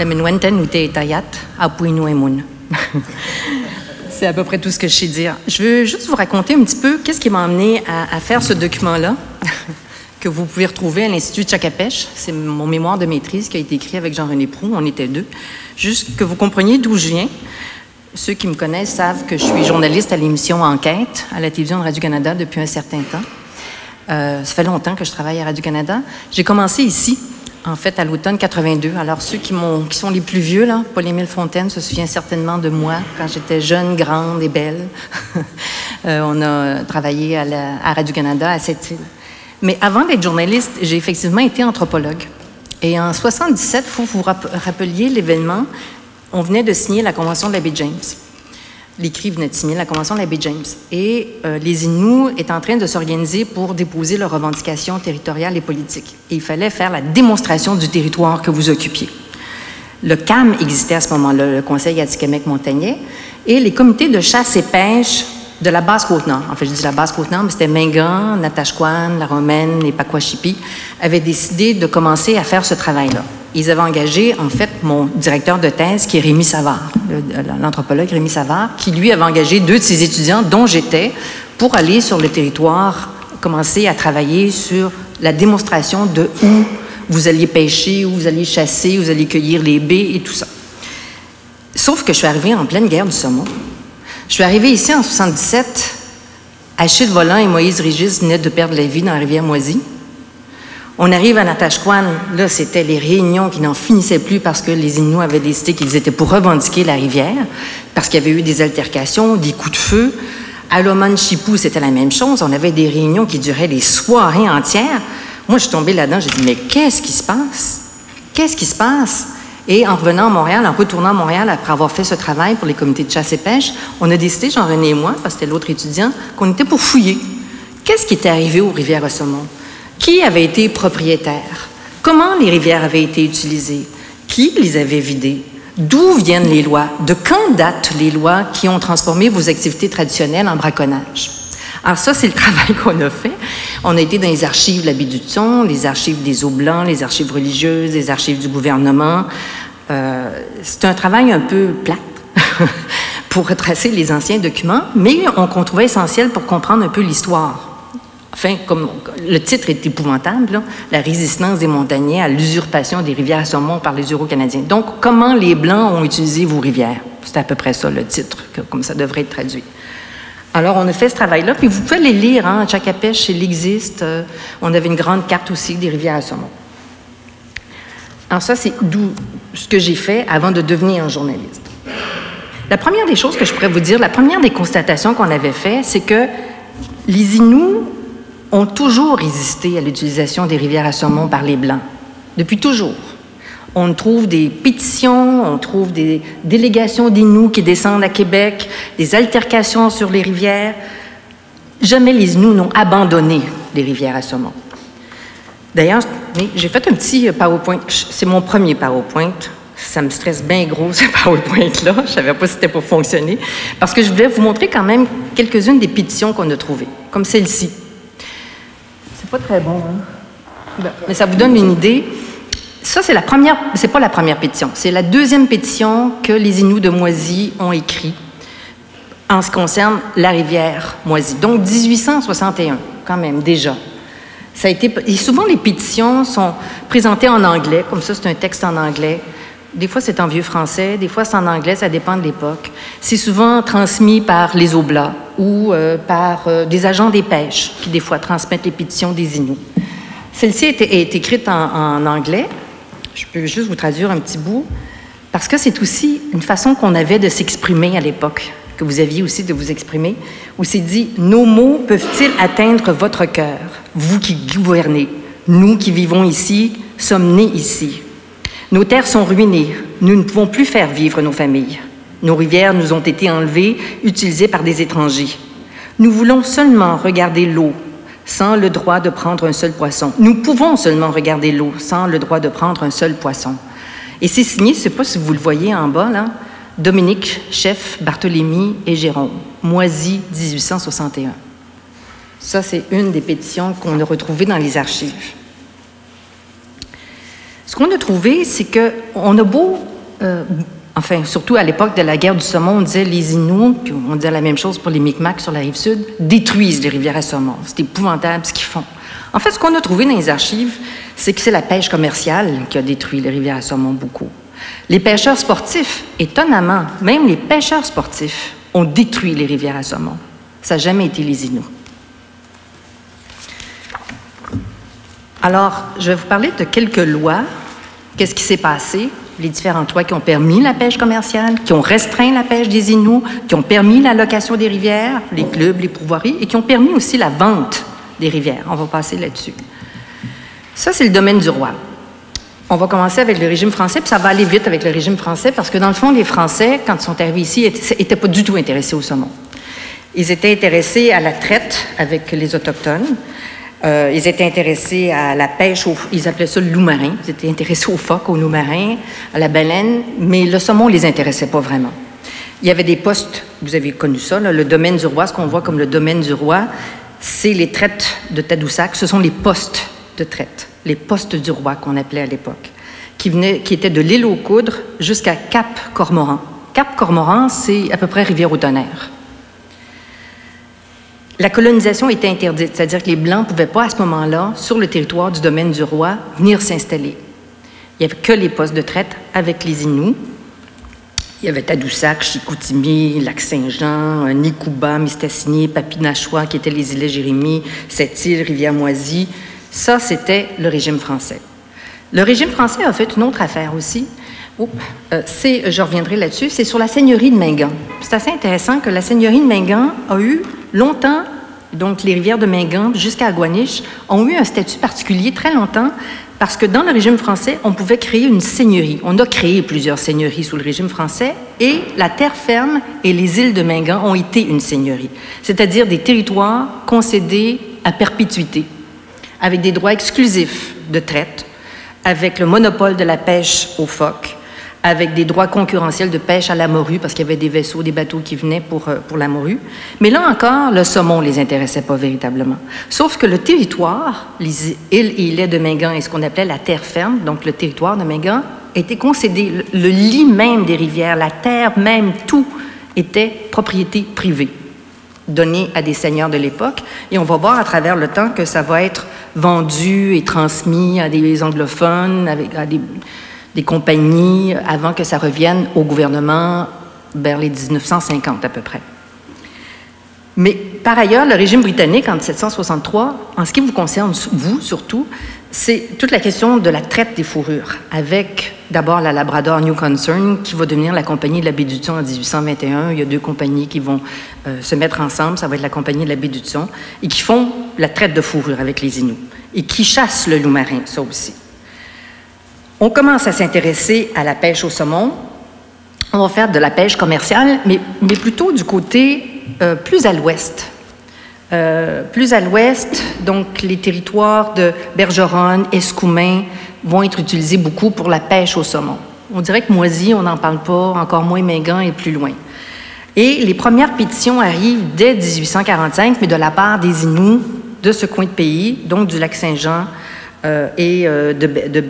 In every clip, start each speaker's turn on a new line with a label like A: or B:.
A: Naminwenten ou Teetayat, Apuinuemun. C'est à peu près tout ce que je sais dire. Je veux juste vous raconter un petit peu qu'est-ce qui m'a amené à faire ce document-là, que vous pouvez retrouver à l'Institut Tchakapèche. C'est mon mémoire de maîtrise qui a été écrit avec Jean-René Proulx. On était deux. Juste que vous compreniez d'où je viens. Ceux qui me connaissent savent que je suis journaliste à l'émission Enquête à la télévision de Radio-Canada depuis un certain temps. Ça fait longtemps que je travaille à Radio-Canada. J'ai commencé ici, en fait, à l'automne 82. Alors, ceux qui sont les plus vieux, là, Paul-Émile Fontaine se souvient certainement de moi quand j'étais jeune, grande et belle. On a travaillé à Radio-Canada, à cette île. Mais avant d'être journaliste, j'ai effectivement été anthropologue. Et en 77, il faut vous rappeliez l'événement, on venait de signer la Convention de la baie James. L'Écrit venait de signer la Convention de la baie James. Et les Inuits étaient en train de s'organiser pour déposer leurs revendications territoriales et politiques. Et il fallait faire la démonstration du territoire que vous occupiez. Le CAM existait à ce moment-là, le Conseil Atikamekw-Montagnais, et les comités de chasse et pêche de la Basse-Côte-Nord. En fait, je dis la Basse-Côte-Nord, mais c'était Mingan, Natashquan, la Romaine, les Pakwashipi, avaient décidé de commencer à faire ce travail-là. Ils avaient engagé, en fait, mon directeur de thèse, qui est Rémi Savard, l'anthropologue Rémi Savard, qui, lui, avait engagé 2 de ses étudiants, dont j'étais, pour aller sur le territoire, commencer à travailler sur la démonstration de où vous alliez pêcher, où vous alliez chasser, où vous alliez cueillir les baies et tout ça. Sauf que je suis arrivée en pleine guerre du saumon. Je suis arrivée ici en 77. Achille Vollant et Moïse Régis venaient de perdre la vie dans la rivière Moisy. On arrive à Natashquan, là, c'était les réunions qui n'en finissaient plus parce que les Inuits avaient décidé qu'ils étaient pour revendiquer la rivière, parce qu'il y avait eu des altercations, des coups de feu. À Loman-Chipou, c'était la même chose. On avait des réunions qui duraient des soirées entières. Moi, je suis tombée là-dedans, j'ai dit, mais qu'est-ce qui se passe? Qu'est-ce qui se passe? Et en revenant à Montréal, en retournant à Montréal, après avoir fait ce travail pour les comités de chasse et pêche, on a décidé, Jean-René et moi, parce que c'était l'autre étudiant, qu'on était pour fouiller. Qu'est-ce qui était arrivé aux rivières à saumon? Qui avait été propriétaire? Comment les rivières avaient été utilisées? Qui les avait vidées? D'où viennent les lois? De quand datent les lois qui ont transformé vos activités traditionnelles en braconnage? Alors ça, c'est le travail qu'on a fait. On a été dans les archives de la baie du Thon, les archives des Eaux-Blancs, les archives religieuses, les archives du gouvernement. C'est un travail un peu plate pour retracer les anciens documents, mais qu'on trouvait essentiel pour comprendre un peu l'histoire. Enfin, comme le titre est épouvantable, là, la résistance des montagnais à l'usurpation des rivières à saumon par les Euro-Canadiens. Donc, comment les Blancs ont utilisé vos rivières? C'est à peu près ça, le titre, comme ça devrait être traduit. Alors, on a fait ce travail-là, puis vous pouvez les lire, hein, à Tchakapèche, il existe. On avait une grande carte aussi des rivières à saumon. Alors ça, c'est d'où ce que j'ai fait avant de devenir journaliste. La première des choses que je pourrais vous dire, la première des constatations qu'on avait fait, c'est que les Inuits ont toujours résisté à l'utilisation des rivières à saumon par les Blancs, depuis toujours. On trouve des pétitions, on trouve des délégations d'Inuits qui descendent à Québec, des altercations sur les rivières. Jamais les Inuits n'ont abandonné les rivières à saumon. D'ailleurs, j'ai fait un petit PowerPoint. C'est mon premier PowerPoint. Ça me stresse bien gros, ce PowerPoint-là. Je ne savais pas si c'était pour fonctionner. Parce que je voulais vous montrer quand même quelques-unes des pétitions qu'on a trouvées, comme celle-ci. C'est pas très bon, hein? Mais ça vous donne une idée. Ça, c'est la première, c'est pas la première pétition. C'est la deuxième pétition que les Inuits de Moisy ont écrite en ce qui concerne la rivière Moisy. Donc, 1861, quand même, déjà. Ça a été, et souvent, les pétitions sont présentées en anglais, comme ça, c'est un texte en anglais. Des fois, c'est en vieux français, des fois, c'est en anglais, ça dépend de l'époque. C'est souvent transmis par les Oblats ou par des agents des pêches qui, des fois, transmettent les pétitions des Inuits. Celle-ci est écrite en anglais. Je peux juste vous traduire un petit bout, parce que c'est aussi une façon qu'on avait de s'exprimer à l'époque, que vous aviez aussi de vous exprimer, où c'est dit « Nos mots peuvent-ils atteindre votre cœur, vous qui gouvernez, nous qui vivons ici, sommes nés ici. Nos terres sont ruinées, nous ne pouvons plus faire vivre nos familles. Nos rivières nous ont été enlevées, utilisées par des étrangers. Nous voulons seulement regarder l'eau, sans le droit de prendre un seul poisson. Nous pouvons seulement regarder l'eau, sans le droit de prendre un seul poisson. » Et c'est signé, je ne sais pas si vous le voyez en bas, là, Dominique, Chef, Barthélemy et Jérôme, Moisy, 1861. Ça, c'est une des pétitions qu'on a retrouvées dans les archives. Ce qu'on a trouvé, c'est qu'on a beau enfin, surtout à l'époque de la guerre du saumon, on disait les Inuits, puis on disait la même chose pour les Micmacs sur la rive sud, détruisent les rivières à saumon. C'est épouvantable ce qu'ils font. En fait, ce qu'on a trouvé dans les archives, c'est que c'est la pêche commerciale qui a détruit les rivières à saumon beaucoup. Les pêcheurs sportifs, étonnamment, même les pêcheurs sportifs ont détruit les rivières à saumon. Ça n'a jamais été les Inuits. Alors, je vais vous parler de quelques lois. Qu'est-ce qui s'est passé? Les différentes lois qui ont permis la pêche commerciale, qui ont restreint la pêche des Inuits, qui ont permis la location des rivières, les clubs, les pourvoiries, et qui ont permis aussi la vente des rivières. On va passer là-dessus. Ça, c'est le domaine du roi. On va commencer avec le régime français, puis ça va aller vite avec le régime français, parce que dans le fond, les Français, quand ils sont arrivés ici, n'étaient pas du tout intéressés au saumon. Ils étaient intéressés à la traite avec les Autochtones. Ils étaient intéressés à la pêche, ils appelaient ça le loup-marin. Ils étaient intéressés aux phoques, aux loups-marins, à la baleine, mais le saumon ne les intéressait pas vraiment. Il y avait des postes, vous avez connu ça, là, le domaine du roi, ce qu'on voit comme le domaine du roi, c'est les traites de Tadoussac, ce sont les postes de traite, les postes du roi qu'on appelait à l'époque, qui étaient de l'île aux Coudres jusqu'à Cap-Cormoran. Cap-Cormoran, c'est à peu près Rivière-au-Tonnerre. La colonisation était interdite, c'est-à-dire que les Blancs ne pouvaient pas, à ce moment-là, sur le territoire du domaine du roi, venir s'installer. Il n'y avait que les postes de traite avec les Inuits. Il y avait Tadoussac, Chicoutimi, Lac-Saint-Jean, Nikouba, Mistassini, Papinachois, qui étaient les îlets Jérémie, Sept-Îles, Rivière-Moisie. Ça, c'était le régime français. Le régime français a fait une autre affaire aussi. Je reviendrai là-dessus, c'est sur la seigneurie de Mingan. C'est assez intéressant que la seigneurie de Mingan a eu longtemps, donc les rivières de Mingan jusqu'à Aguaniche, ont eu un statut particulier très longtemps parce que dans le régime français, on pouvait créer une seigneurie. On a créé plusieurs seigneuries sous le régime français et la terre ferme et les îles de Mingan ont été une seigneurie, c'est-à-dire des territoires concédés à perpétuité, avec des droits exclusifs de traite, avec le monopole de la pêche aux phoques, avec des droits concurrentiels de pêche à la morue, parce qu'il y avait des vaisseaux, des bateaux qui venaient pour la morue. Mais là encore, le saumon ne les intéressait pas véritablement. Sauf que le territoire, les îles et îlets de Mingan et ce qu'on appelait la terre ferme, donc le territoire de Mingan, était concédé. Le lit même des rivières, la terre même, tout était propriété privée, donnée à des seigneurs de l'époque. Et on va voir à travers le temps que ça va être vendu et transmis à des anglophones, à des compagnies, avant que ça revienne au gouvernement vers les 1950 à peu près. Mais par ailleurs, le régime britannique en 1763, en ce qui vous concerne, vous surtout, c'est toute la question de la traite des fourrures, avec d'abord la Labrador New Concern, qui va devenir la compagnie de la baie d'Hudson en 1821. Il y a deux compagnies qui vont se mettre ensemble, ça va être la compagnie de la baie d'Hudson, et qui font la traite de fourrures avec les Inuits, et qui chassent le loup-marin, ça aussi. On commence à s'intéresser à la pêche au saumon. On va faire de la pêche commerciale, mais plutôt du côté plus à l'ouest. Plus à l'ouest, donc les territoires de Bergeronne, Escoumins vont être utilisés beaucoup pour la pêche au saumon. On dirait que Moisy, on n'en parle pas, encore moins Mingan et plus loin. Et les premières pétitions arrivent dès 1845, mais de la part des Inuits de ce coin de pays, donc du lac Saint-Jean, et de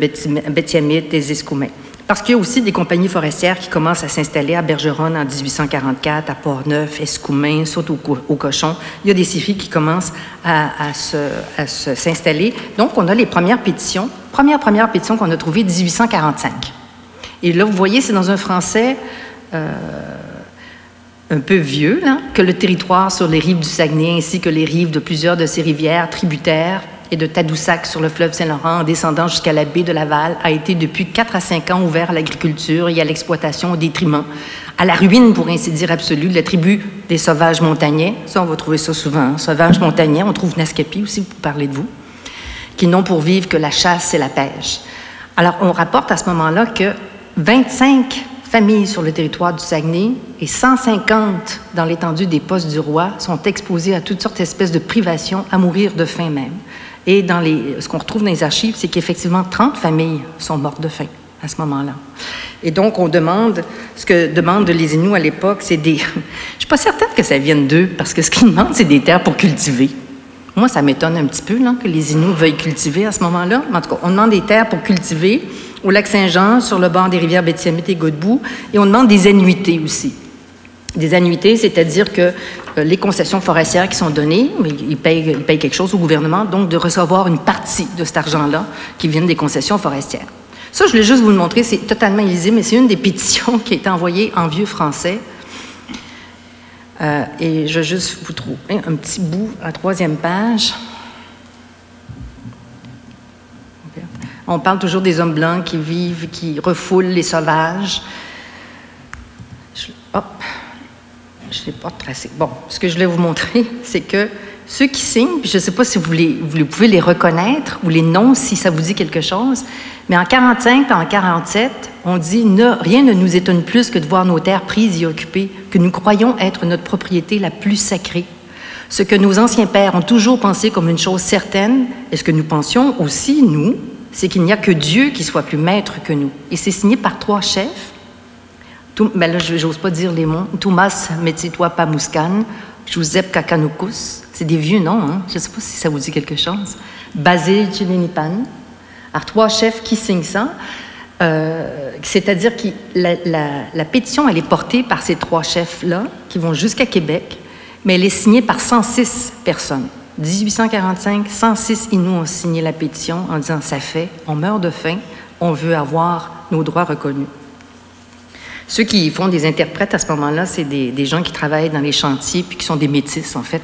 A: Bétiamit, des Escoumins. Parce qu'il y a aussi des compagnies forestières qui commencent à s'installer à Bergeronne en 1844, à Port-Neuf, Escoumins, Saute-au-Cochon. Il y a des scieries qui commencent à s'installer. Donc, on a les premières pétitions. Première pétition qu'on a trouvée, 1845. Et là, vous voyez, c'est dans un français un peu vieux, là, que le territoire sur les rives du Saguenay, ainsi que les rives de plusieurs de ces rivières tributaires, et de Tadoussac sur le fleuve Saint-Laurent en descendant jusqu'à la baie de Laval a été depuis 4 à 5 ans ouvert à l'agriculture et à l'exploitation au détriment, à la ruine, pour ainsi dire, absolue de la tribu des sauvages montagnais. Ça, on va trouver ça souvent, hein? Sauvages montagnais. On trouve Naskapi aussi, pour parler de vous, qui n'ont pour vivre que la chasse et la pêche. Alors, on rapporte à ce moment-là que 25 familles sur le territoire du Saguenay et 150 dans l'étendue des postes du roi sont exposées à toutes sortes d'espèces de privations, à mourir de faim même. Et ce qu'on retrouve dans les archives, c'est qu'effectivement, 30 familles sont mortes de faim à ce moment-là. Et donc, on demande, ce que demandent les Inuits à l'époque, c'est des... Je ne suis pas certaine que ça vienne d'eux, parce que ce qu'ils demandent, c'est des terres pour cultiver. Moi, ça m'étonne un petit peu là, que les Inuits veuillent cultiver à ce moment-là. En tout cas, on demande des terres pour cultiver au lac Saint-Jean, sur le bord des rivières Bétiamite et Godbout, et on demande des annuités aussi. Des annuités, c'est-à-dire que les concessions forestières qui sont données, ils payent quelque chose au gouvernement, donc de recevoir une partie de cet argent-là qui vient des concessions forestières. Ça, je voulais juste vous le montrer, c'est totalement illisible, mais c'est une des pétitions qui a été envoyée en vieux français. Et je vais juste vous trouver un petit bout à 3e page. On parle toujours des hommes blancs qui vivent, qui refoulent les sauvages. Hop, je ne l'ai pas tracé. Bon, ce que je voulais vous montrer, c'est que ceux qui signent, puis je ne sais pas si vous pouvez les reconnaître ou les noms, si ça vous dit quelque chose, mais en 1945 et en 1947, on dit « Rien ne nous étonne plus que de voir nos terres prises et occupées, que nous croyons être notre propriété la plus sacrée. Ce que nos anciens pères ont toujours pensé comme une chose certaine, et ce que nous pensions aussi, nous, c'est qu'il n'y a que Dieu qui soit plus maître que nous. » Et c'est signé par 3 chefs. Ben là, je n'ose pas dire les mots. Thomas Metitwa Pamuscan, Joseph Kakanoukus. C'est des vieux noms, hein? Je ne sais pas si ça vous dit quelque chose. Basile Chilinipan. Alors, 3 chefs qui signent ça. C'est-à-dire que la pétition, elle est portée par ces 3 chefs-là, qui vont jusqu'à Québec, mais elle est signée par 106 personnes. 1845, 106 Inuits ont signé la pétition en disant « ça fait, on meurt de faim, on veut avoir nos droits reconnus ». Ceux qui font des interprètes à ce moment-là, c'est des gens qui travaillent dans les chantiers puis qui sont des métis, en fait.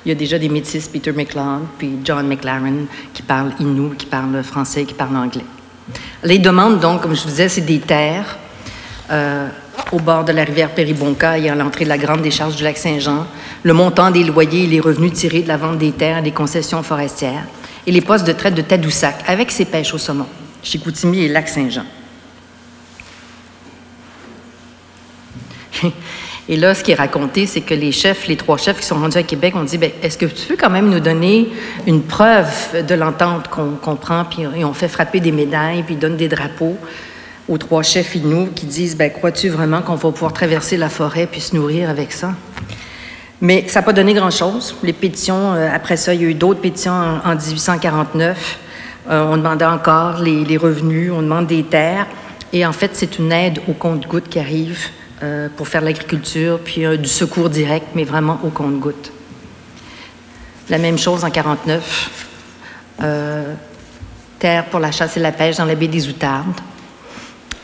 A: Il y a déjà des métis, Peter McLeod puis John McLaren, qui parlent Innu, qui parlent français, qui parlent anglais. Les demandes, donc, comme je vous disais, c'est des terres au bord de la rivière Péribonka et à l'entrée de la grande décharge du lac Saint-Jean, le montant des loyers et les revenus tirés de la vente des terres et des concessions forestières, et les postes de traite de Tadoussac, avec ses pêches au saumon, Chicoutimi et lac Saint-Jean. Et là, ce qui est raconté, c'est que les 3 chefs qui sont rendus à Québec ont dit « Est-ce que tu peux quand même nous donner une preuve de l'entente qu'on prend, puis on fait frapper des médailles, puis ils donnent des drapeaux aux 3 chefs Inuits qui disent « Crois-tu vraiment qu'on va pouvoir traverser la forêt puis se nourrir avec ça? » Mais ça n'a pas donné grand-chose. Les pétitions, après ça, il y a eu d'autres pétitions en 1849. On demandait encore les revenus, on demande des terres. Et en fait, c'est une aide au compte-gouttes qui arrive pour faire l'agriculture, puis du secours direct, mais vraiment au compte-gouttes. La même chose en 1949. Terre pour la chasse et la pêche dans la baie des Outardes,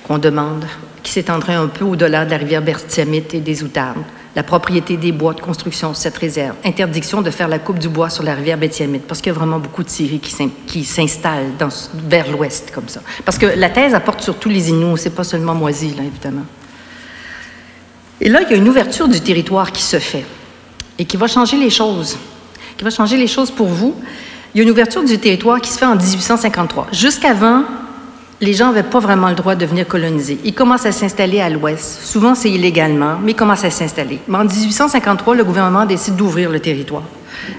A: qu'on demande, qui s'étendrait un peu au-delà de la rivière Bétiamite et des Outardes. La propriété des bois de construction de cette réserve. Interdiction de faire la coupe du bois sur la rivière Bétiamite, parce qu'il y a vraiment beaucoup de scieries qui s'installent vers l'ouest, comme ça. Parce que la thèse apporte surtout les Inuits, c'est pas seulement Moisy, là, évidemment. Et là, il y a une ouverture du territoire qui se fait et qui va changer les choses. Qui va changer les choses pour vous. Il y a une ouverture du territoire qui se fait en 1853. Jusqu'avant, les gens n'avaient pas vraiment le droit de venir coloniser. Ils commencent à s'installer à l'ouest. Souvent, c'est illégalement, mais ils commencent à s'installer. Mais en 1853, le gouvernement décide d'ouvrir le territoire.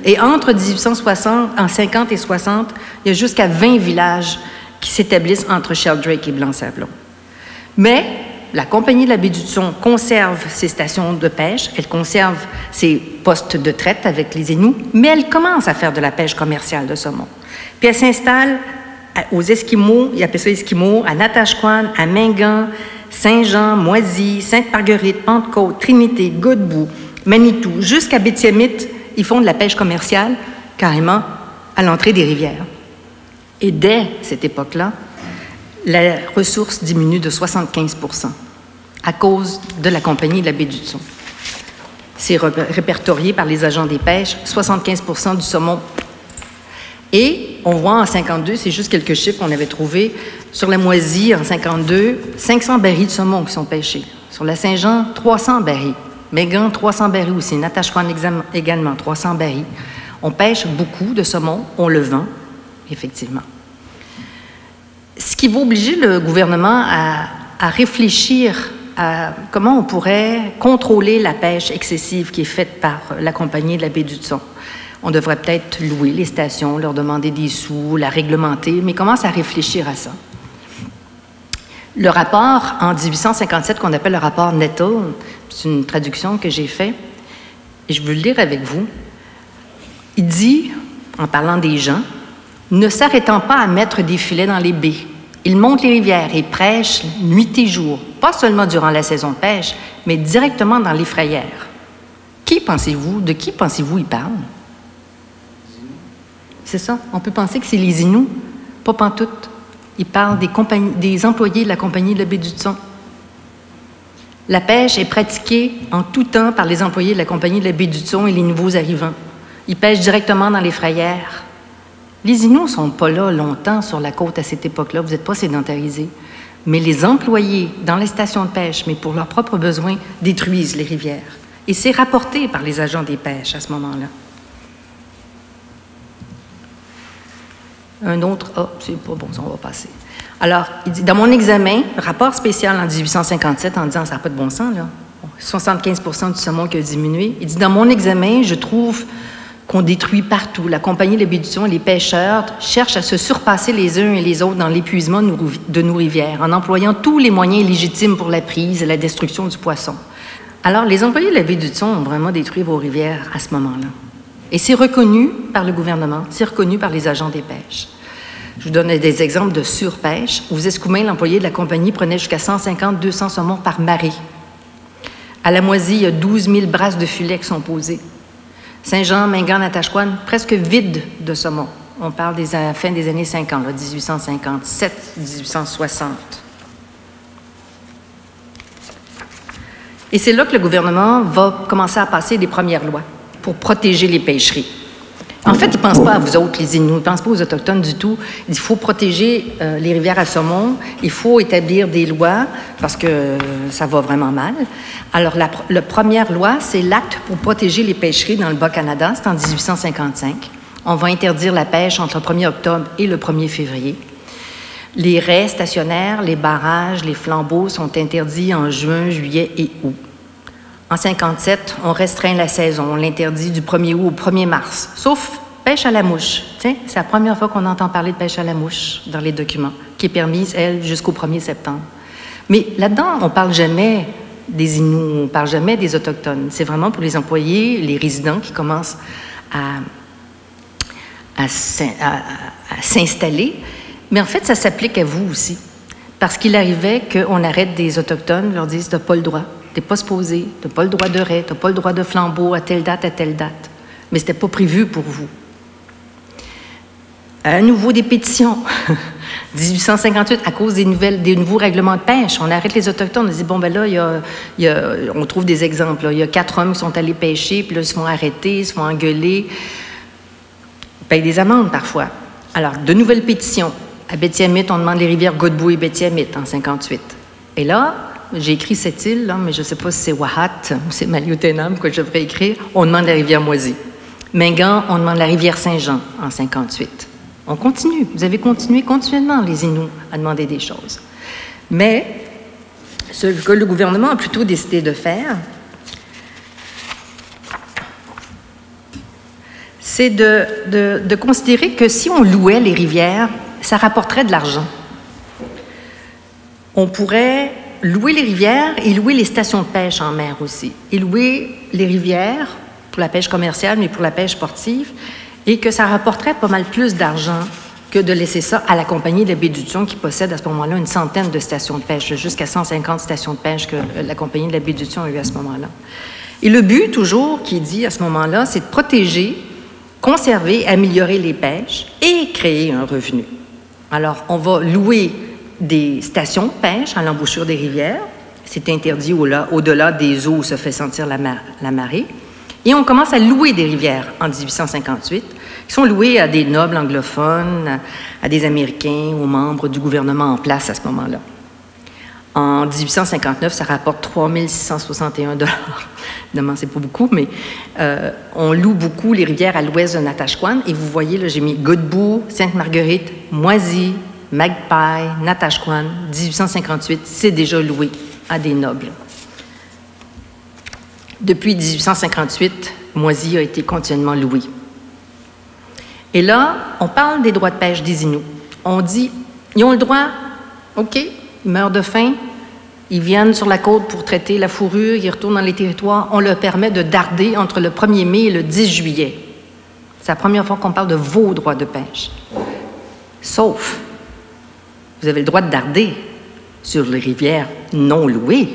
A: Et entre 1860, en 50 et 60, il y a jusqu'à 20 villages qui s'établissent entre Sheldrake et Blanc-Sablon. Mais la Compagnie de la baie du Tson conserve ses stations de pêche, elle conserve ses postes de traite avec les Inuits, mais elle commence à faire de la pêche commerciale de saumon. Puis elle s'installe aux Esquimaux, ils appellent ça Esquimaux, à Natashquan, à Mingan, Saint-Jean, Moisy, Sainte-Marguerite, Pentecôte, Trinité, Godbout, Manitou, jusqu'à Bétiamite, ils font de la pêche commerciale carrément à l'entrée des rivières. Et dès cette époque-là, la ressource diminue de 75 % à cause de la Compagnie de la baie du Tson. C'est répertorié par les agents des pêches, 75 % du saumon. Et on voit en 52, c'est juste quelques chiffres qu'on avait trouvés, sur la Moisy en 52, 500 barils de saumon qui sont pêchés. Sur la Saint-Jean, 300 barils. Mégan, 300 barils aussi. Natashquan également, 300 barils. On pêche beaucoup de saumon, on le vend, effectivement. Ce qui va obliger le gouvernement à réfléchir à comment on pourrait contrôler la pêche excessive qui est faite par la Compagnie de la baie du Tson. On devrait peut-être louer les stations, leur demander des sous, la réglementer, mais commence à réfléchir à ça. Le rapport en 1857 qu'on appelle le rapport Nettle, c'est une traduction que j'ai faite, et je veux le lire avec vous. Il dit, en parlant des gens, « Ne s'arrêtant pas à mettre des filets dans les baies Ils montent les rivières et prêchent nuit et jour, pas seulement durant la saison de pêche, mais directement dans les frayères. De qui pensez-vous ils parlent? C'est ça, on peut penser que c'est les Inuits, pas pantoute. Ils parlent des employés de la Compagnie de la baie du Thon. La pêche est pratiquée en tout temps par les employés de la Compagnie de la baie du Thon et les nouveaux arrivants. Ils pêchent directement dans les frayères. Les Inuits ne sont pas là longtemps sur la côte à cette époque-là, vous n'êtes pas sédentarisés. Mais les employés dans les stations de pêche, mais pour leurs propres besoins, détruisent les rivières. Et c'est rapporté par les agents des pêches à ce moment-là. Un autre, c'est pas bon, ça on va passer. Alors, il dit, dans mon examen, rapport spécial en 1857, en disant, ça n'a pas de bon sens, là, 75% du saumon qui a diminué, il dit, dans mon examen, je trouve qu'on détruit partout. La Compagnie de la baie du Thon et les pêcheurs cherchent à se surpasser les uns et les autres dans l'épuisement de nos rivières, en employant tous les moyens légitimes pour la prise et la destruction du poisson. Alors, les employés de la baie du Thon ont vraiment détruit vos rivières à ce moment-là. Et c'est reconnu par le gouvernement, c'est reconnu par les agents des pêches. Je vous donne des exemples de surpêche. Aux Escoumins, l'employé de la compagnie prenait jusqu'à 150-200 saumons par marée. À la Moisie, il y a 12 000 brasses de filets qui sont posées. Saint-Jean, Mingan, Natashquan, presque vide de saumon. On parle des fin des années 50, là, 1857, 1860. Et c'est là que le gouvernement va commencer à passer des premières lois pour protéger les pêcheries. En fait, ils ne pensent pas à vous autres, les Inuits, ils ne pensent pas aux Autochtones du tout. Il faut protéger les rivières à saumon, il faut établir des lois parce que ça va vraiment mal. Alors, la première loi, c'est l'Acte pour protéger les pêcheries dans le Bas-Canada, c'est en 1855. On va interdire la pêche entre le 1er octobre et le 1er février. Les raies stationnaires, les barrages, les flambeaux sont interdits en juin, juillet et août. En 1957, on restreint la saison, on l'interdit du 1er août au 1er mars, sauf pêche à la mouche. Tiens, c'est la première fois qu'on entend parler de pêche à la mouche dans les documents, qui est permise, elle, jusqu'au 1er septembre. Mais là-dedans, on ne parle jamais des Inuits, on ne parle jamais des Autochtones. C'est vraiment pour les employés, les résidents qui commencent à s'installer. Mais en fait, ça s'applique à vous aussi. Parce qu'il arrivait qu'on arrête des Autochtones, leur disent « t'as pas le droit, t'es pas supposé, t'as pas le droit de raie, t'as pas le droit de flambeau à telle date, à telle date. » Mais c'était pas prévu pour vous. À nouveau des pétitions. 1858, à cause des nouveaux règlements de pêche, on arrête les Autochtones. On dit, bon, ben là, on trouve des exemples. Là. Il y a 4 hommes qui sont allés pêcher, puis là, ils se font arrêter, ils se font engueuler. Ils payent des amendes parfois. Alors, de nouvelles pétitions. À Bétiamite, on demande les rivières Godbout et Bétiamite en 58. Et là, j'ai écrit cette île, là, mais je ne sais pas si c'est Wahat ou c'est Maliotenam que je devrais écrire. On demande la rivière Moisie. Mingan, on demande la rivière Saint-Jean en 58. On continue. Vous avez continué continuellement, les Inuits, à demander des choses. Mais ce que le gouvernement a plutôt décidé de faire, c'est de considérer que si on louait les rivières, ça rapporterait de l'argent. On pourrait louer les rivières et louer les stations de pêche en mer aussi. Et louer les rivières pour la pêche commerciale, mais pour la pêche sportive, et que ça rapporterait pas mal plus d'argent que de laisser ça à la Compagnie de la baie du Thon qui possède à ce moment-là une centaine de stations de pêche, jusqu'à 150 stations de pêche que la Compagnie de la baie du Thon a eu à ce moment-là. Et le but, toujours, qui est dit à ce moment-là, c'est de protéger, conserver, améliorer les pêches et créer un revenu. Alors, on va louer des stations de pêche à l'embouchure des rivières. C'est interdit au-delà des eaux où se fait sentir la marée. Et on commence à louer des rivières en 1858, qui sont louées à des nobles anglophones, à des Américains, aux membres du gouvernement en place à ce moment-là. En 1859, ça rapporte 3 661 $. Évidemment, c'est pas beaucoup, mais on loue beaucoup les rivières à l'ouest de Natashquan. Et vous voyez, là, j'ai mis Godbout, Sainte-Marguerite, Moisie, Magpie, Natashquan. 1858, c'est déjà loué à des nobles. Depuis 1858, Moisie a été continuellement louée. Et là, on parle des droits de pêche des Inuits. On dit, ils ont le droit, OK, ils meurent de faim, ils viennent sur la côte pour traiter la fourrure, ils retournent dans les territoires, on leur permet de darder entre le 1er mai et le 10 juillet. C'est la première fois qu'on parle de vos droits de pêche. Sauf Vous avez le droit de darder sur les rivières non louées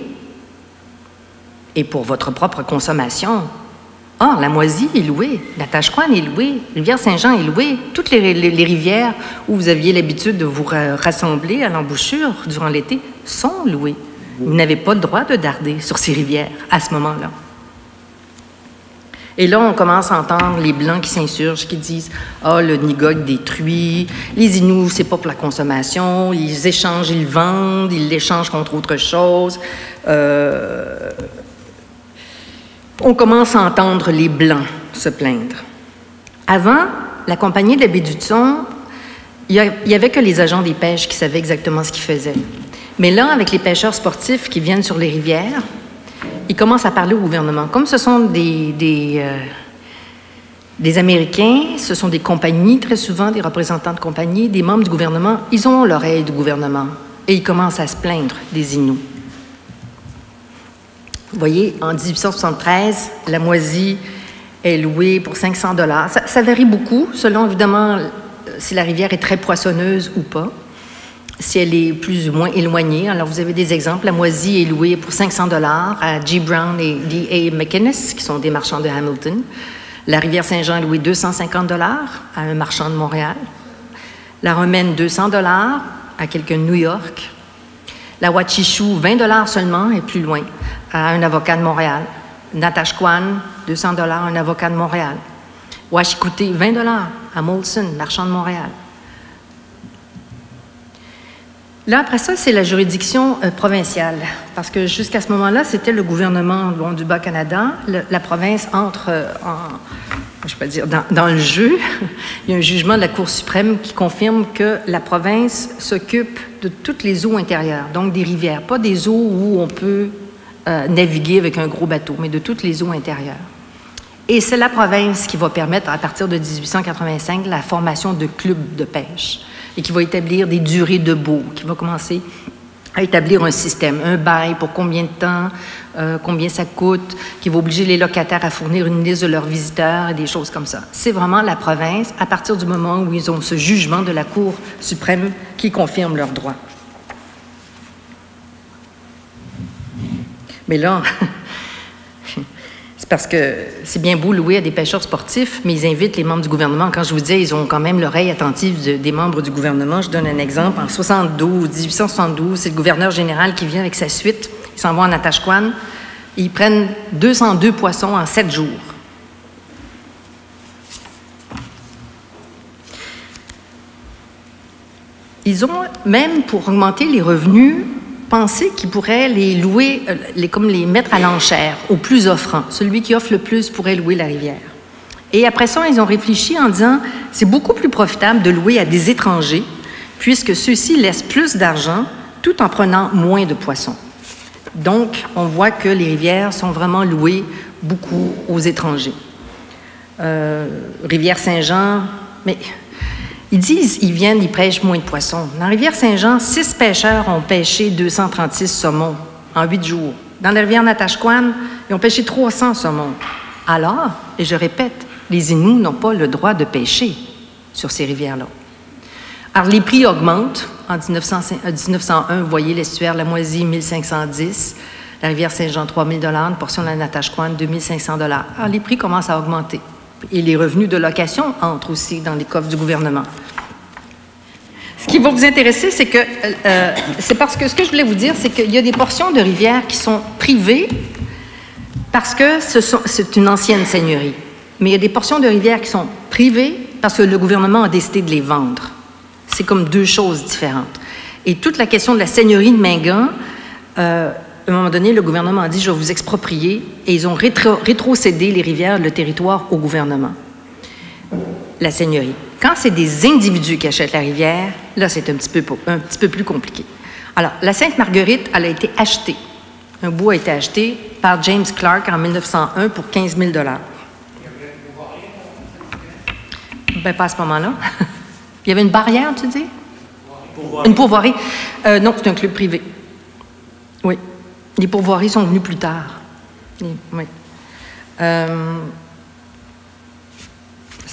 A: et pour votre propre consommation. Or, la Moisie est louée, la Tashquan est louée, Rivière-Saint-Jean est louée. Toutes les rivières où vous aviez l'habitude de vous rassembler à l'embouchure durant l'été sont louées. Vous n'avez pas le droit de darder sur ces rivières à ce moment-là. Et là, on commence à entendre les Blancs qui s'insurgent, qui disent « Ah, le Nigog détruit, les Inuits, c'est pas pour la consommation, ils échangent, ils vendent, ils l'échangent contre autre chose. » On commence à entendre les Blancs se plaindre. Avant, la compagnie de la baie du Thon, il n'y avait que les agents des pêches qui savaient exactement ce qu'ils faisaient. Mais là, avec les pêcheurs sportifs qui viennent sur les rivières, ils commencent à parler au gouvernement. Comme ce sont des Américains, ce sont des compagnies, très souvent des représentants de compagnies, des membres du gouvernement, ils ont l'oreille du gouvernement et ils commencent à se plaindre des Inuits. Vous voyez, en 1873, la Moisie est louée pour 500 $. Ça varie beaucoup, selon évidemment si la rivière est très poissonneuse ou pas, si elle est plus ou moins éloignée. Alors, vous avez des exemples. La Moisie est louée pour 500 $ à G. Brown et D.A. McInnes, qui sont des marchands de Hamilton. La rivière Saint-Jean est louée 250 $ à un marchand de Montréal. La Romaine, 200 $ à quelqu'un de New York. La Wachichou, 20 $ seulement, et plus loin, à un avocat de Montréal. Natashquan, 200 $, un avocat de Montréal. Ouachikoute, 20 $ à Molson, marchand de Montréal. Là, après ça, c'est la juridiction provinciale, parce que jusqu'à ce moment-là, c'était le gouvernement du Bas-Canada. La province entre je peux dire, dans le jeu. Il y a un jugement de la Cour suprême qui confirme que la province s'occupe de toutes les eaux intérieures, donc des rivières, pas des eaux où on peut naviguer avec un gros bateau, mais de toutes les eaux intérieures. Et c'est la province qui va permettre, à partir de 1885, la formation de clubs de pêche et qui va établir des durées de baux, qui va commencer à établir un système, un bail pour combien de temps, combien ça coûte, qui va obliger les locataires à fournir une liste de leurs visiteurs et des choses comme ça. C'est vraiment la province, à partir du moment où ils ont ce jugement de la Cour suprême qui confirme leurs droits. Mais là, c'est parce que c'est bien beau louer à des pêcheurs sportifs, mais ils invitent les membres du gouvernement. Quand je vous dis, ils ont quand même l'oreille attentive des membres du gouvernement. Je donne un exemple. En 1872, c'est le gouverneur général qui vient avec sa suite. Ils s'en vont en Natashquan. Ils prennent 202 poissons en 7 jours. Ils ont, même pour augmenter les revenus, pensé qu'ils pourraient les louer, comme les mettre à l'enchère, au plus offrant. Celui qui offre le plus pourrait louer la rivière. Et après ça, ils ont réfléchi en disant, c'est beaucoup plus profitable de louer à des étrangers, puisque ceux-ci laissent plus d'argent tout en prenant moins de poissons. Donc, on voit que les rivières sont vraiment louées beaucoup aux étrangers. Rivière Saint-Jean, mais ils disent, ils viennent, ils pêchent moins de poissons. Dans la rivière Saint-Jean, 6 pêcheurs ont pêché 236 saumons en 8 jours. Dans la rivière Natashquan, ils ont pêché 300 saumons. Alors, et je répète, les Inuits n'ont pas le droit de pêcher sur ces rivières-là. Alors, les prix augmentent. En 1901, vous voyez l'estuaire La Moisie, 1510, la rivière Saint-Jean, 3000 $, une portion de la Natashquan, 2500 $. Alors, les prix commencent à augmenter. Et les revenus de location entrent aussi dans les coffres du gouvernement. Ce qui va vous intéresser, c'est que, c'est parce que ce que je voulais vous dire, c'est qu'il y a des portions de rivières qui sont privées parce que c'est une ancienne seigneurie. Mais il y a des portions de rivières qui sont privées parce que le gouvernement a décidé de les vendre. C'est comme deux choses différentes. Et toute la question de la seigneurie de Mingan, à un moment donné, le gouvernement a dit « je vais vous exproprier » et ils ont rétrocédé les rivières, le territoire au gouvernement, la seigneurie. Quand c'est des individus qui achètent la rivière, là, c'est un petit peu plus compliqué. Alors, la Sainte-Marguerite, elle a été achetée. Un bout a été acheté par James Clark en 1901 pour 15 000 $. Ben, pas à ce moment-là. Il y avait une barrière, tu dis? Une pourvoirie. Non, c'est un club privé. Oui. Les pourvoiries sont venues plus tard. Oui.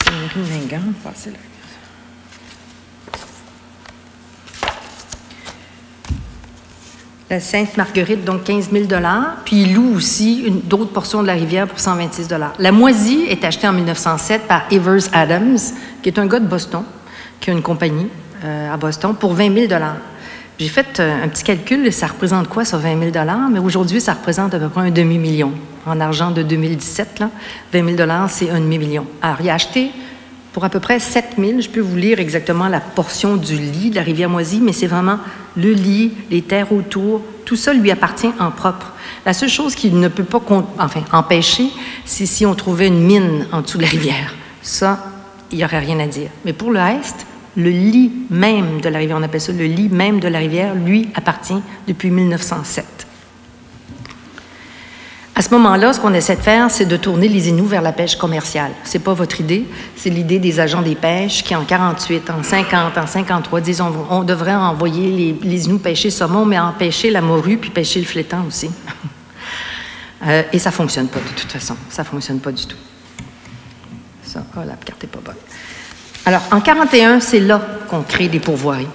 A: Seigneurie Mingan, passez là. La Sainte-Marguerite, donc 15 000 $. Puis il loue aussi d'autres portions de la rivière pour 126 $. La moisie est achetée en 1907 par Evers Adams, qui est un gars de Boston, qui a une compagnie à Boston, pour 20 000 $. J'ai fait un petit calcul, et ça représente quoi, ça, 20 000 $? Mais aujourd'hui, ça représente à peu près un demi-million. En argent de 2017, là, 20 000 $, c'est un demi-million. Alors, il a acheté pour à peu près 7 000, je peux vous lire exactement la portion du lit de la rivière Moisy, mais c'est vraiment le lit, les terres autour, tout ça lui appartient en propre. La seule chose qu'il ne peut pas empêcher, c'est si on trouvait une mine en dessous de la rivière. Ça, il n'y aurait rien à dire. Mais pour le reste, le lit même de la rivière, on appelle ça le lit même de la rivière, lui appartient depuis 1907. À ce moment-là, ce qu'on essaie de faire, c'est de tourner les Inuits vers la pêche commerciale. Ce n'est pas votre idée, c'est l'idée des agents des pêches qui, en 48, en 50, en 53, disent on devrait envoyer les Inuits pêcher saumon, mais en pêcher la morue puis pêcher le flétan aussi. Et ça ne fonctionne pas de toute façon. Ça ne fonctionne pas du tout. Ça, oh, la carte n'est pas bonne. Alors, en 41, c'est là qu'on crée des pourvoiries.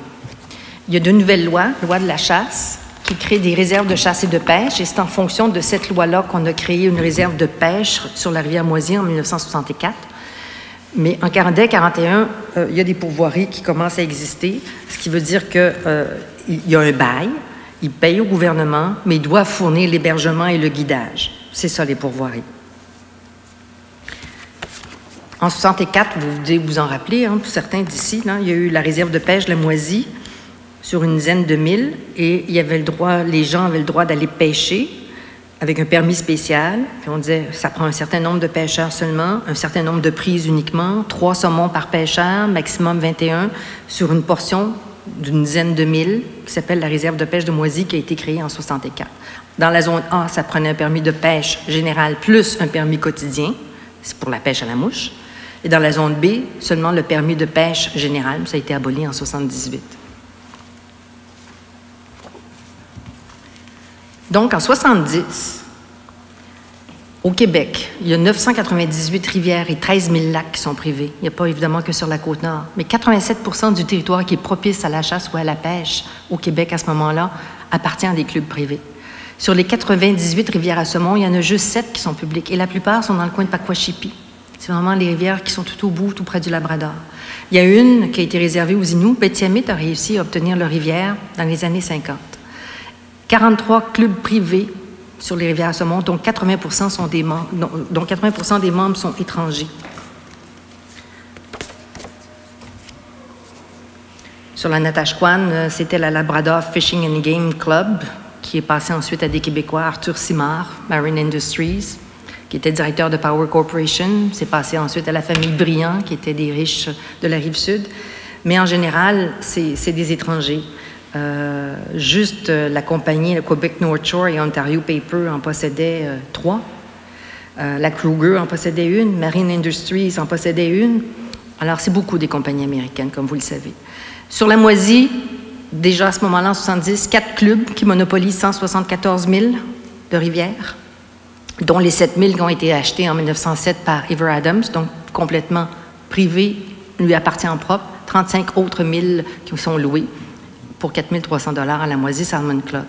A: Il y a de nouvelles lois, loi de la chasse, qui crée des réserves de chasse et de pêche, et c'est en fonction de cette loi-là qu'on a créé une réserve de pêche sur la rivière Moisy en 1964. Mais en 41, il y a des pourvoiries qui commencent à exister, ce qui veut dire qu'il y a un bail, ils payent au gouvernement, mais ils doivent fournir l'hébergement et le guidage. C'est ça, les pourvoiries. En 64, vous devez vous en rappeler, hein, pour certains d'ici, il y a eu la réserve de pêche de la Moisy, sur une dizaine de milles, et il y avait les gens avaient le droit d'aller pêcher avec un permis spécial. Puis on disait, ça prend un certain nombre de pêcheurs seulement, un certain nombre de prises uniquement, 3 saumons par pêcheur, maximum 21, sur une portion d'une dizaine de milles, qui s'appelle la réserve de pêche de Moisy, qui a été créée en 64. Dans la zone A, ça prenait un permis de pêche général plus un permis quotidien, c'est pour la pêche à la mouche. Et dans la zone B, seulement le permis de pêche général, ça a été aboli en 78. Donc, en 70, au Québec, il y a 998 rivières et 13 000 lacs qui sont privés. Il n'y a pas évidemment que sur la Côte-Nord. Mais 87 % du territoire qui est propice à la chasse ou à la pêche au Québec à ce moment-là appartient à des clubs privés. Sur les 98 rivières à saumon, il y en a juste 7 qui sont publiques. Et la plupart sont dans le coin de Pakwashipi. C'est vraiment les rivières qui sont tout au bout, tout près du Labrador. Il y a une qui a été réservée aux Inuits. Betty-Amit a réussi à obtenir leur rivière dans les années 50. 43 clubs privés sur les rivières à saumon, dont 80 % sont des membres, dont 80 % des membres sont étrangers. Sur la Natashquan, c'était la Labrador Fishing and Game Club, qui est passé ensuite à des Québécois, Arthur Simard, Marine Industries, qui était directeur de Power Corporation. C'est passé ensuite à la famille Briand, qui était des riches de la Rive-Sud. Mais en général, c'est des étrangers. Juste la compagnie, le Quebec North Shore et Ontario Paper en possédaient 3. La Kruger en possédait une, Marine Industries en possédait une. Alors, c'est beaucoup des compagnies américaines, comme vous le savez. Sur la Moisy, déjà à ce moment-là, en 70, 4 clubs qui monopolisent 174 000 de rivières, dont les 7 000 qui ont été achetés en 1907 par Ever Adams, donc complètement privé, lui appartient en propre, 35 autres 1000 qui sont loués pour 4 300 $ à la Moisy Salmon Club.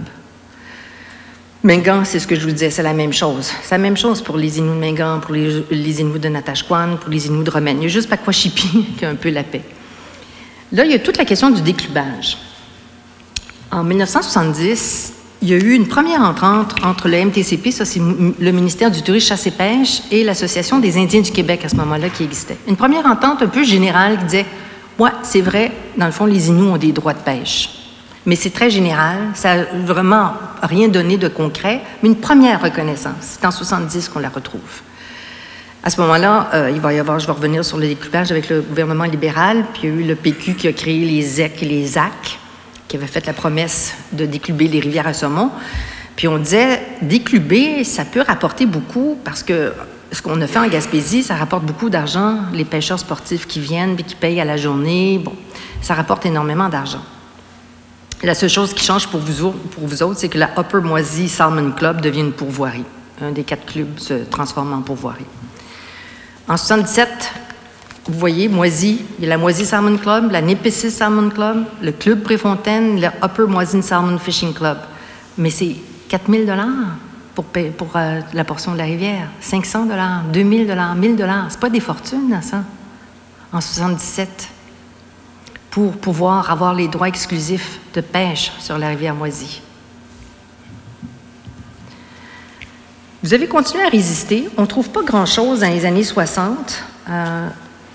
A: Mingan, c'est ce que je vous disais, c'est la même chose. C'est la même chose pour les Inuits de Mingan, pour les Inuits de Natashquan, pour les Inuits de Romaine. Il y a juste Pakwashipi qui a un peu la paix. Là, il y a toute la question du déclubage. En 1970, il y a eu une première entente entre le MTCP, ça c'est le ministère du Tourisme, Chasse et Pêche, et l'Association des Indiens du Québec à ce moment-là qui existait. Une première entente un peu générale qui disait « Ouais, c'est vrai, dans le fond, les Inuits ont des droits de pêche. » Mais c'est très général, ça n'a vraiment rien donné de concret, mais une première reconnaissance. C'est en 70 qu'on la retrouve. À ce moment-là, il va y avoir, je vais revenir sur le déclubage avec le gouvernement libéral, puis il y a eu le PQ qui a créé les ZEC et les ZAC, qui avait fait la promesse de décluber les rivières à saumon. Puis on disait, décluber, ça peut rapporter beaucoup, parce que ce qu'on a fait en Gaspésie, ça rapporte beaucoup d'argent. Les pêcheurs sportifs qui viennent, puis qui payent à la journée, bon, ça rapporte énormément d'argent. La seule chose qui change pour vous autres, c'est que la Upper Moisy Salmon Club devient une pourvoirie. Un des 4 clubs se transforme en pourvoirie. En 77, vous voyez, Moisy, il y a la Moisy Salmon Club, la Nipissing Salmon Club, le Club Préfontaine, le Upper Moisy Salmon Fishing Club. Mais c'est 4 000 pour la portion de la rivière, 500 2 000 1 000 c'est pas des fortunes, ça, en 77, pour pouvoir avoir les droits exclusifs de pêche sur la rivière Moisy. Vous avez continué à résister. On ne trouve pas grand-chose dans les années 60.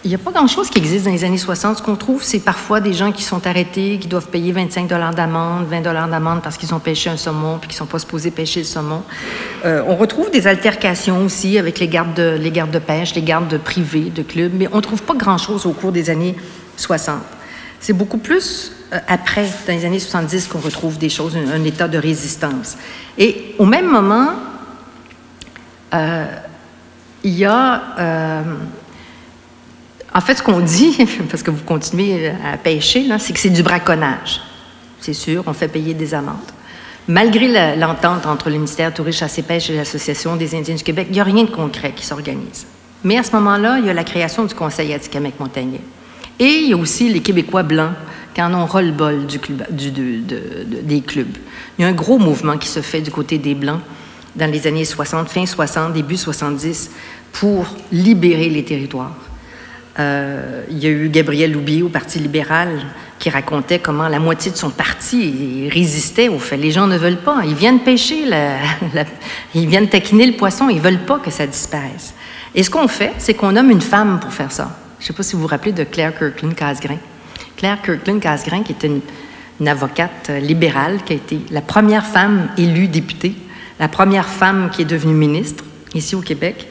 A: Il n'y a pas grand-chose qui existe dans les années 60. Ce qu'on trouve, c'est parfois des gens qui sont arrêtés, qui doivent payer 25 d'amende, 20 d'amende parce qu'ils ont pêché un saumon puis qu'ils ne sont pas supposés pêcher le saumon. On retrouve des altercations aussi avec les gardes de pêche, les gardes privés de clubs, mais on ne trouve pas grand-chose au cours des années 60. C'est beaucoup plus après, dans les années 70, qu'on retrouve des choses, un état de résistance. Et au même moment, il y a... en fait, ce qu'on dit, parce que vous continuez à pêcher, c'est que c'est du braconnage. C'est sûr, on fait payer des amendes. Malgré l'entente entre le ministère Tourisme, Chasse et Pêche et l'Association des Indiens du Québec, il n'y a rien de concret qui s'organise. Mais à ce moment-là, il y a la création du Conseil Atikamekw Montagnais. Et il y a aussi les Québécois blancs qui en ont ras-le-bol des clubs. Il y a un gros mouvement qui se fait du côté des Blancs dans les années 60, fin 60, début 70, pour libérer les territoires. Il y a eu Gabriel Loubier au Parti libéral qui racontait comment la moitié de son parti résistait au fait. Les gens ne veulent pas. Ils viennent pêcher, ils viennent taquiner le poisson. Ils ne veulent pas que ça disparaisse. Et ce qu'on fait, c'est qu'on nomme une femme pour faire ça. Je ne sais pas si vous vous rappelez de Claire Kirkland-Casgrain. Claire Kirkland-Casgrain, qui était une avocate libérale, qui a été la première femme élue députée, la première femme qui est devenue ministre ici au Québec.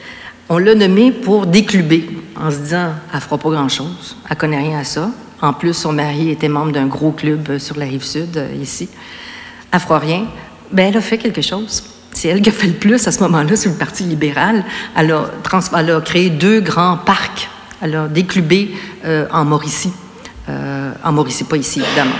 A: On l'a nommée pour décluber, en se disant, elle ne fera pas grand-chose, elle ne connaît rien à ça. En plus, son mari était membre d'un gros club sur la Rive-Sud, ici. Elle ne fera rien. Bien, elle a fait quelque chose. C'est elle qui a fait le plus à ce moment-là sur le Parti libéral. Elle a créé 2 grands parcs. Elle a déclubé en Mauricie. En Mauricie, pas ici, évidemment.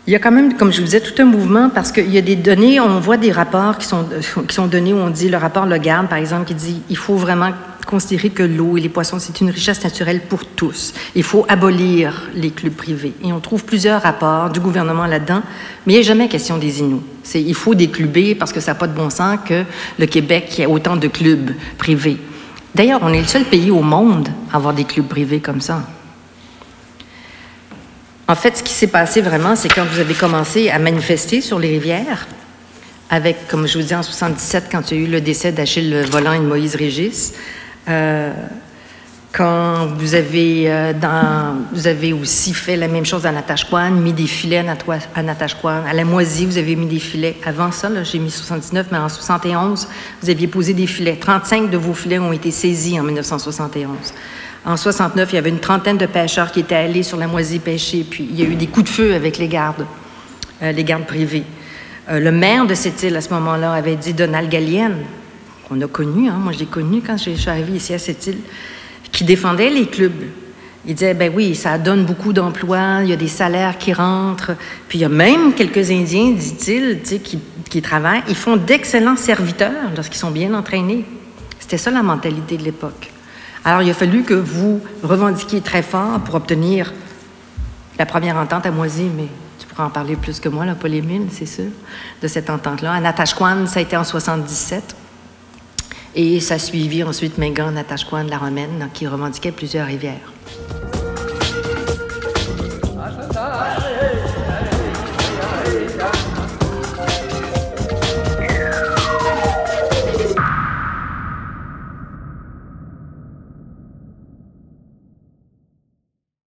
A: Il y a quand même, comme je vous disais, tout un mouvement parce qu'il y a des données, on voit des rapports qui sont donnés où on dit, le rapport Le Garde, par exemple, qui dit il faut vraiment considérer que l'eau et les poissons, c'est une richesse naturelle pour tous. Il faut abolir les clubs privés. Et on trouve plusieurs rapports du gouvernement là-dedans, mais il n'y a jamais question des Inuits. Il faut décluber parce que ça n'a pas de bon sens que le Québec ait autant de clubs privés. D'ailleurs, on est le seul pays au monde à avoir des clubs privés comme ça. En fait, ce qui s'est passé vraiment, c'est quand vous avez commencé à manifester sur les rivières, avec, comme je vous dis, en 77, quand il y a eu le décès d'Achille Volant et de Moïse Régis, quand vous avez aussi fait la même chose à Natashquan, mis des filets à Natashquan, à la Moisy, vous avez mis des filets. Avant ça, j'ai mis 79, mais en 71, vous aviez posé des filets. 35 de vos filets ont été saisis en 1971. En 69, il y avait une trentaine de pêcheurs qui étaient allés sur la Moisy pêcher, puis il y a eu des coups de feu avec les gardes privés. Le maire de cette île, à ce moment-là, avait dit, Donald Gallienne, qu'on a connu, moi je l'ai connu quand je suis arrivée ici à cette île, qui défendait les clubs. Il disait, ben oui, ça donne beaucoup d'emplois, il y a des salaires qui rentrent, puis il y a même quelques Indiens, dit-il, qui travaillent, ils font d'excellents serviteurs lorsqu'ils sont bien entraînés. C'était ça la mentalité de l'époque. Alors, il a fallu que vous revendiquiez très fort pour obtenir la première entente à Moisy, mais tu pourras en parler plus que moi, là, Paul Émile, c'est sûr, de cette entente-là. À Natashquan, ça a été en 77. Et ça a suivi ensuite Mingan, Natashquan, La Romaine, qui revendiquaient plusieurs rivières.